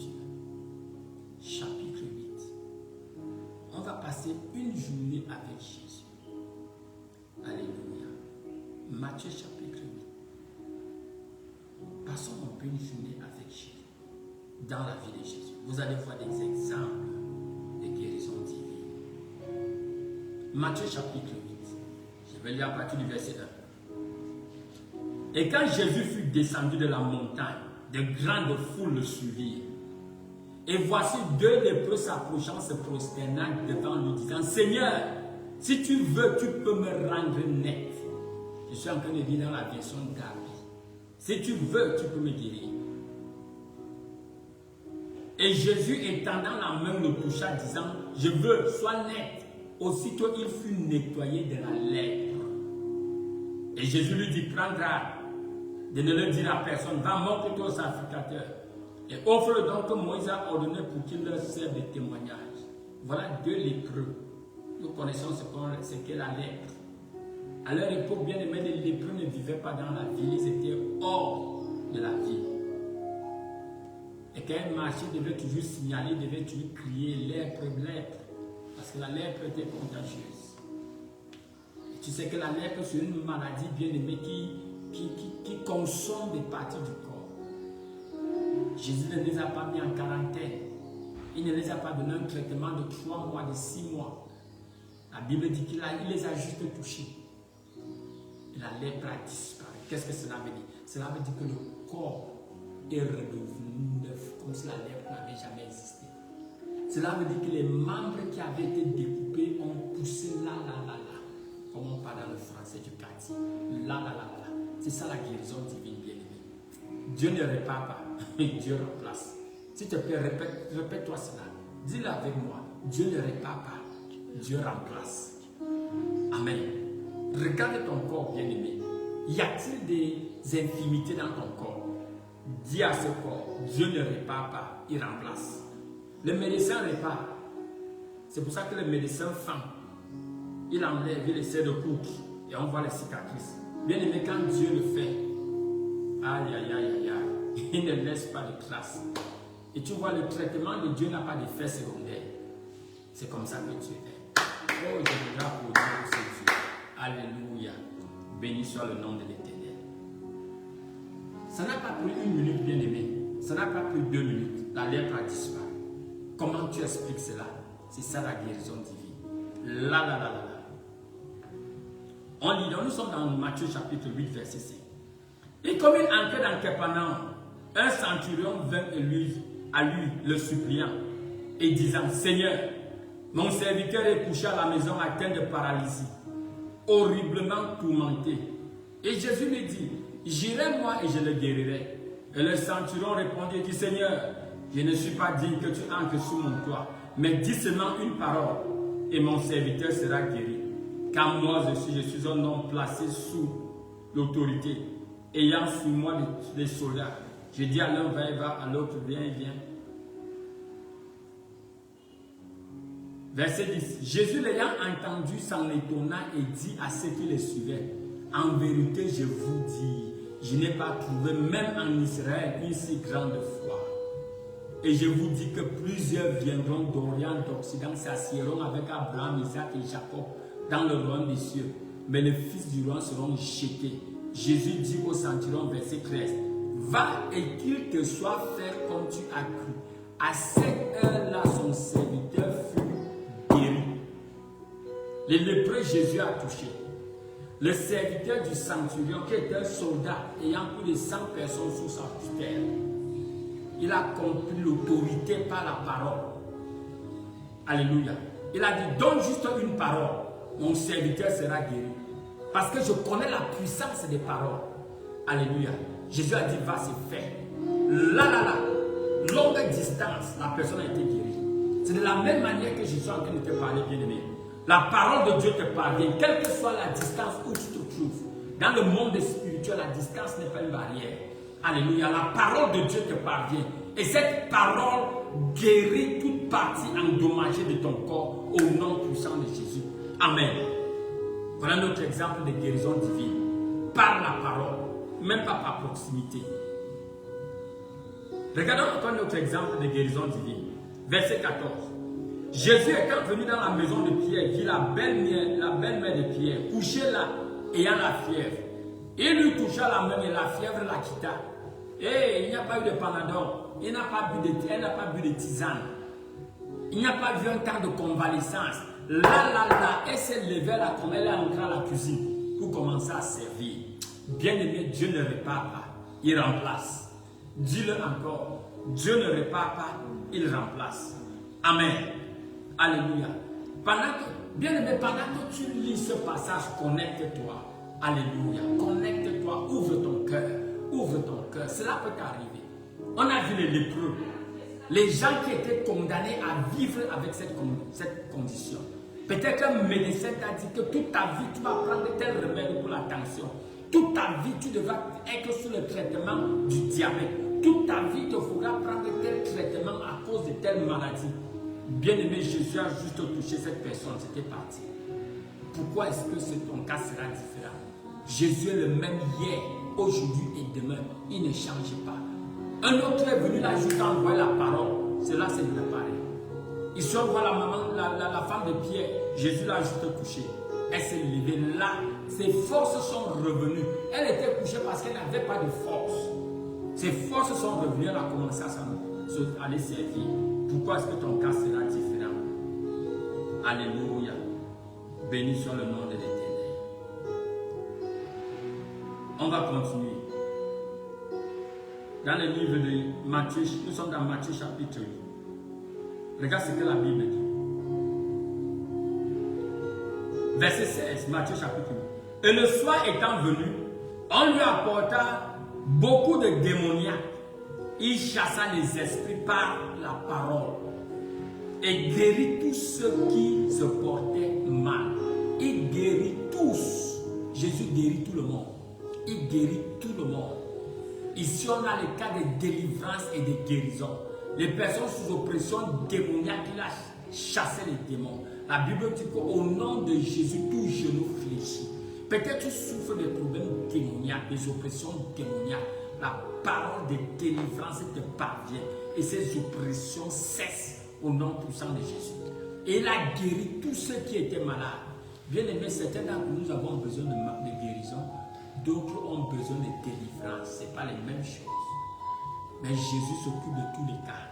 avec Jésus. Alléluia. Matthieu chapitre 8. Passons une bonne journée avec Jésus. Dans la vie de Jésus. Vous allez voir des exemples de guérison divine. Matthieu chapitre 8. Je vais lire à partir du verset 1. Et quand Jésus fut descendu de la montagne, de grandes foules le suivirent. Et voici deux lépreux s'approchant, se prosternant devant lui, disant, Seigneur, si tu veux, tu peux me rendre net. Je suis en train de lire dans la version Darby. Si tu veux, tu peux me guérir. Et Jésus, étendant la main, le toucha, disant, je veux, sois net. Aussitôt, il fut nettoyé de la lèpre. Et Jésus lui dit, prends garde de ne le dire à personne, va montre-toi aux sacrificateurs. Et offre le don que Moïse a ordonné pour qu'il leur serve de témoignage. Voilà deux lépreux. Nous connaissons ce qu'est la lèpre. À leur époque, bien aimé, les lépreux ne vivaient pas dans la ville, ils étaient hors de la ville. Et quand un marché devait toujours signaler, devait toujours crier lèpre, lèpre. Parce que la lèpre était contagieuse. Et tu sais que la lèpre, c'est une maladie bien aimée qui consomme des parties du corps. Jésus ne les a pas mis en quarantaine. Il ne les a pas donné un traitement de 3 mois, de 6 mois. La Bible dit qu'il les a juste touchés. Et la lèpre a disparu. Qu'est-ce que cela veut dire? Cela veut dire que le corps est redevenu neuf, comme si la lèpre n'avait jamais existé. Cela veut dire que les membres qui avaient été découpés ont poussé là. Comme on parle dans le français du quartier. Là. C'est ça la guérison divine, bien aimée. Dieu ne répare pas, mais Dieu remplace. S'il te plaît, répète-toi cela. Dis-le avec moi. Dieu ne répare pas, Dieu remplace. Amen. Regarde ton corps, bien aimé. Y a-t-il des infimités dans ton corps? Dis à ce corps, Dieu ne répare pas, il remplace. Le médecin répare. C'est pour ça que le médecin fend. Il enlève, il essaie de coudre et on voit les cicatrices. Bien aimé, quand Dieu le fait, aïe, il ne laisse pas de traces. Et tu vois, le traitement de Dieu n'a pas d'effet secondaire. C'est comme ça que Dieu est. Oh, je voudrais applaudir ce Dieu. Alléluia. Béni soit le nom de l'Éternel. Ça n'a pas pris 1 minute, bien aimé. Ça n'a pas pris 2 minutes. La lèpre a disparu. Comment tu expliques cela? C'est ça la guérison divine. Là. On lit, nous sommes dans Matthieu chapitre 8, verset 5. Et comme il entrait dans Capernaum, un centurion vint à lui le suppliant et disant, Seigneur, mon serviteur est couché à la maison atteint de paralysie, horriblement tourmenté. Et Jésus lui dit, j'irai moi et je le guérirai. Et le centurion répondit, dit, Seigneur, je ne suis pas digne que tu entres sous mon toit, mais dis seulement une parole et mon serviteur sera guéri. Car moi je suis un homme placé sous l'autorité, ayant sous moi des soldats. Je dis à l'un va et va, à l'autre viens et viens. Verset 10. Jésus l'ayant entendu s'en étonna et dit à ceux qui les suivaient, en vérité je vous dis, je n'ai pas trouvé même en Israël une si grande foi. Et je vous dis que plusieurs viendront d'Orient, d'Occident, s'assieront avec Abraham, Isaac et Jacob dans le royaume des cieux. Mais les fils du roi seront jetés. Jésus dit au centurion, verset 13, va et qu'il te soit fait comme tu as cru. À cette heure-là, son serviteur fut guéri. Les lépreux, Jésus a touché. Le serviteur du centurion, qui était un soldat ayant plus de 100 personnes sous sa tutelle, il a compris l'autorité par la parole. Alléluia. Il a dit, donne juste une parole, mon serviteur sera guéri. Parce que je connais la puissance des paroles. Alléluia. Jésus a dit, va, c'est fait. Là. Longue distance, la personne a été guérie. C'est de la même manière que je suis en train de te parler, bien-aimé. La parole de Dieu te parvient, quelle que soit la distance où tu te trouves. Dans le monde spirituel, la distance n'est pas une barrière. Alléluia. La parole de Dieu te parvient. Et cette parole guérit toute partie endommagée de ton corps au nom puissant de Jésus. Amen. Voilà notre exemple de guérison divine. Par la parole, même pas par proximité. Regardons encore notre exemple de guérison divine. Verset 14. Jésus étant venu dans la maison de Pierre, vit la belle-mère de Pierre, couchée là, ayant la fièvre. Il lui toucha la main et la fièvre la quitta. Et il n'y a pas eu de panadol, elle n'a pas bu de tisane. Il n'y a pas eu un temps de convalescence. Là, elle s'est levée là comme elle est entrée à la cuisine pour commencer à servir. Bien-aimé, Dieu ne répare pas, il remplace. Dis-le encore, Dieu ne répare pas, il remplace. Amen. Alléluia. Bien-aimé, pendant que tu lis ce passage, connecte-toi. Alléluia. Connecte-toi, ouvre ton cœur. Ouvre ton cœur. Cela peut t'arriver. On a vu les lépreux. Les gens qui étaient condamnés à vivre avec cette condition. Peut-être qu'un médecin t'a dit que toute ta vie, tu vas prendre tel remède pour la tension. Toute ta vie, tu devras être sous le traitement du diabète. Toute ta vie, il te faudra prendre tel traitement à cause de telle maladie. Bien-aimé, Jésus a juste touché cette personne, c'était parti. Pourquoi est-ce que ton cas sera différent? Jésus est le même hier, aujourd'hui et demain. Il ne change pas. Un autre est venu là juste envoyer la parole. Cela c'est préparé. Ici on voit la maman, la femme de Pierre. Jésus l'a juste touché. Elle s'est levée là. Ses forces sont revenues. Elle était couchée parce qu'elle n'avait pas de force. Ses forces sont revenues. Elle a commencé à aller servir. Pourquoi est-ce que ton cas sera différent? Alléluia. Béni soit le nom de l'Éternel. On va continuer. Dans le livre de Matthieu, nous sommes dans Matthieu chapitre 8. Regarde ce que la Bible dit. Verset 16, Matthieu chapitre 8. Et le soir étant venu, on lui apporta beaucoup de démoniaques. Il chassa les esprits par la parole et guérit tous ceux qui se portaient mal. Il guérit tous. Jésus guérit tout le monde. Il guérit tout le monde. Ici, on a le cas de délivrance et de guérison. Les personnes sous oppression démoniaque, il a chassé les démons. La Bible dit qu'au nom de Jésus, tout genou fléchit. Peut-être tu souffres de problèmes démoniaques, des oppressions démoniaques. La parole de délivrance te parvient. Et ces oppressions cessent au nom puissant de Jésus. Et il a guéri tous ceux qui étaient malades. Bien aimé, certains d'entre nous avons besoin de guérison. D'autres ont besoin de délivrance. Ce n'est pas les mêmes choses. Mais Jésus s'occupe de tous les cas.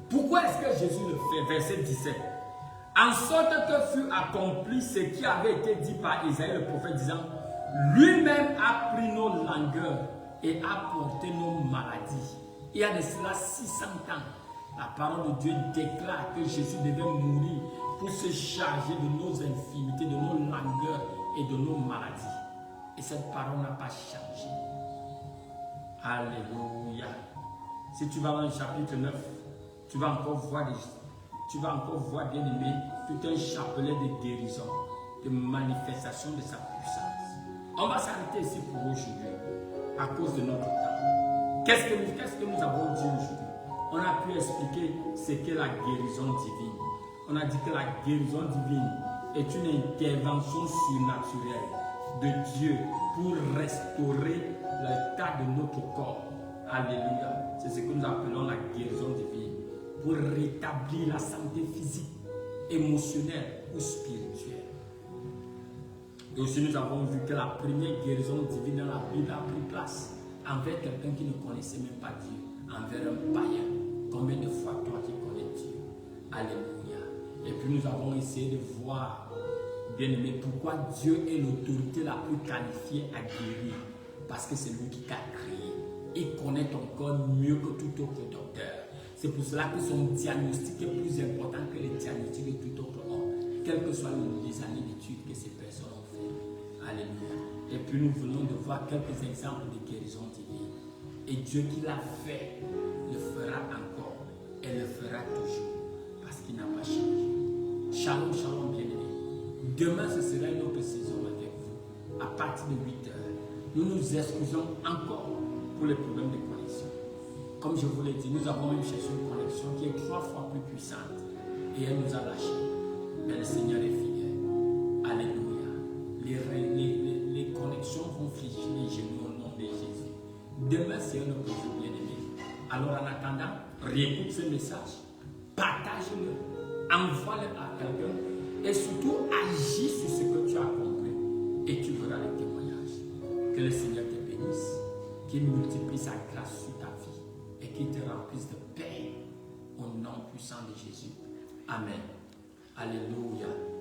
Pourquoi est-ce que Jésus le fait? Verset 17. En sorte que fut accompli ce qui avait été dit par Isaïe le prophète, disant, lui-même a pris nos langueurs et a porté nos maladies. Il y a de cela 600 ans. La parole de Dieu déclare que Jésus devait mourir pour se charger de nos infirmités, de nos langueurs et de nos maladies. Et cette parole n'a pas changé. Alléluia. Si tu vas dans le chapitre 9, tu vas encore voir, bien aimé, tout un chapelet de guérison, de manifestation de sa puissance. On va s'arrêter ici pour aujourd'hui, à cause de notre temps. Qu'est-ce que nous avons dit aujourd'hui? On a pu expliquer ce qu'est la guérison divine. On a dit que la guérison divine est une intervention surnaturelle de Dieu pour restaurer l'état de notre corps. Alléluia. C'est ce que nous appelons la guérison divine. Pour rétablir la santé physique, émotionnelle ou spirituelle. Et aussi nous avons vu que la première guérison divine dans la Bible a pris place envers quelqu'un qui ne connaissait même pas Dieu, envers un païen. Combien de fois toi qui connais Dieu? Alléluia. Et puis nous avons essayé de voir, bien aimé, pourquoi Dieu est l'autorité la plus qualifiée à guérir. Parce que c'est lui qui t'a créé. Il connaît ton corps mieux que tout autre docteur. C'est pour cela que son diagnostic est plus important que le diagnostic de tout autre homme. Quelles que soient les années d'études que ces personnes ont fait. Alléluia. Et puis nous venons de voir quelques exemples de guérison divine. Et Dieu qui l'a fait, le fera encore. Et le fera toujours. Parce qu'il n'a pas changé. Shalom, shalom, bien-aimé. Demain, ce sera une autre saison avec vous. À partir de 8 heures. Nous nous excusons encore pour les problèmes de connexion. Comme je vous l'ai dit, nous avons même cherché une connexion qui est 3 fois plus puissante. Et elle nous a lâchés. Mais le Seigneur est fidèle. Alléluia. Les connexions vont fléchir les genoux au nom de Jésus. Demain, c'est un autre jour, bien-aimé. Alors en attendant, réécoute ce message. Partage-le. Envoie-le à quelqu'un. Et surtout, agis sur ce que tu as compris. Et tu verras les témoignages. Que le Seigneur te bénisse. Qu'il multiplie sa grâce sur ta vie. Et qu'il te remplisse de paix. Au nom puissant de Jésus. Amen. Alléluia.